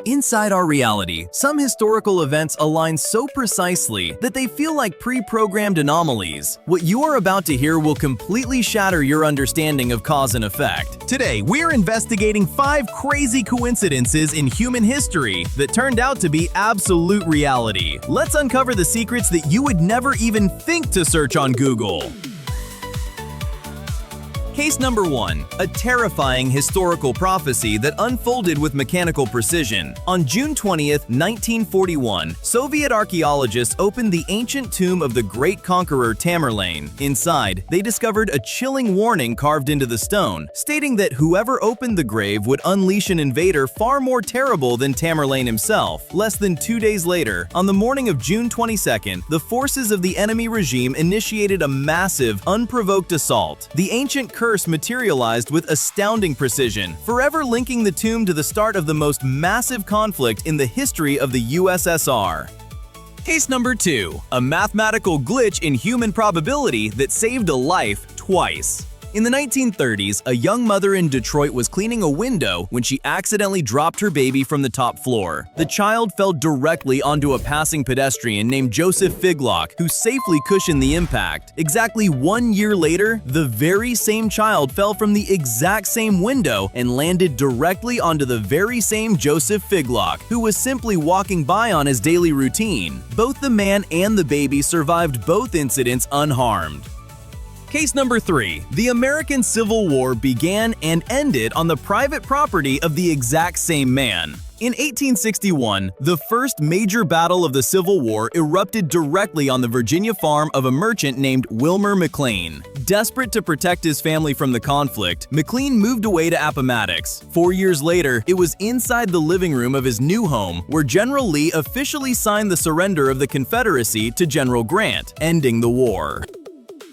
Inside our reality, some historical events align so precisely that they feel like pre-programmed anomalies. What you are about to hear will completely shatter your understanding of cause and effect. Today, we're investigating 5 crazy coincidences in human history that turned out to be absolute reality. Let's uncover the secrets that you would never even think to search on Google. Case number 1. A terrifying historical prophecy that unfolded with mechanical precision. On June 20th, 1941, Soviet archaeologists opened the ancient tomb of the great conqueror Tamerlane. Inside, they discovered a chilling warning carved into the stone, stating that whoever opened the grave would unleash an invader far more terrible than Tamerlane himself. Less than 2 days later, on the morning of June 22nd, the forces of the enemy regime initiated a massive, unprovoked assault. The ancient curse materialized with astounding precision, forever linking the tomb to the start of the most massive conflict in the history of the USSR. Case number 2. A mathematical glitch in human probability that saved a life twice. In the 1930s, a young mother in Detroit was cleaning a window when she accidentally dropped her baby from the top floor. The child fell directly onto a passing pedestrian named Joseph Figlock, who safely cushioned the impact. Exactly 1 year later, the very same child fell from the exact same window and landed directly onto the very same Joseph Figlock, who was simply walking by on his daily routine. Both the man and the baby survived both incidents unharmed. Case number 3. The American Civil War began and ended on the private property of the exact same man. In 1861, the first major battle of the Civil War erupted directly on the Virginia farm of a merchant named Wilmer McLean. Desperate to protect his family from the conflict, McLean moved away to Appomattox. 4 years later, it was inside the living room of his new home where General Lee officially signed the surrender of the Confederacy to General Grant, ending the war.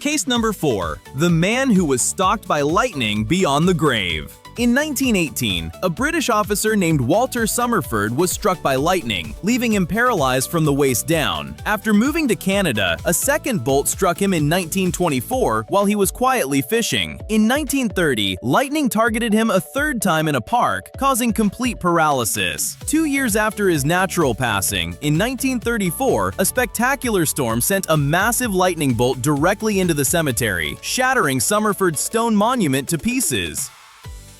Case number 4. The man who was stalked by lightning beyond the grave. In 1918, a British officer named Walter Summerford was struck by lightning, leaving him paralyzed from the waist down. After moving to Canada, a second bolt struck him in 1924 while he was quietly fishing. In 1930, lightning targeted him a third time in a park, causing complete paralysis. 2 years after his natural passing, in 1934, a spectacular storm sent a massive lightning bolt directly into the cemetery, shattering Summerford's stone monument to pieces.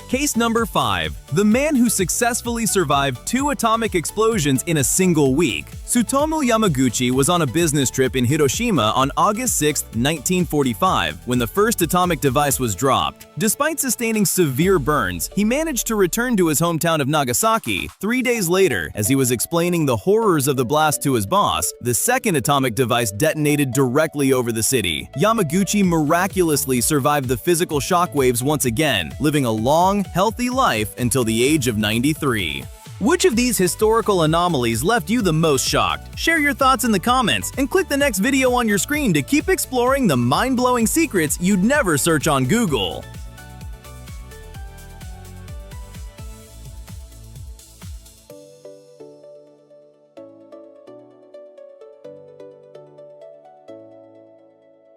Case number 5. The man who successfully survived 2 atomic explosions in a single week. Tsutomu Yamaguchi was on a business trip in Hiroshima on August 6, 1945, when the first atomic device was dropped. Despite sustaining severe burns, he managed to return to his hometown of Nagasaki. 3 days later, as he was explaining the horrors of the blast to his boss, the second atomic device detonated directly over the city. Yamaguchi miraculously survived the physical shockwaves once again, living a long, healthy life until the age of 93. Which of these historical anomalies left you the most shocked? Share your thoughts in the comments and click the next video on your screen to keep exploring the mind-blowing secrets you'd never search on Google.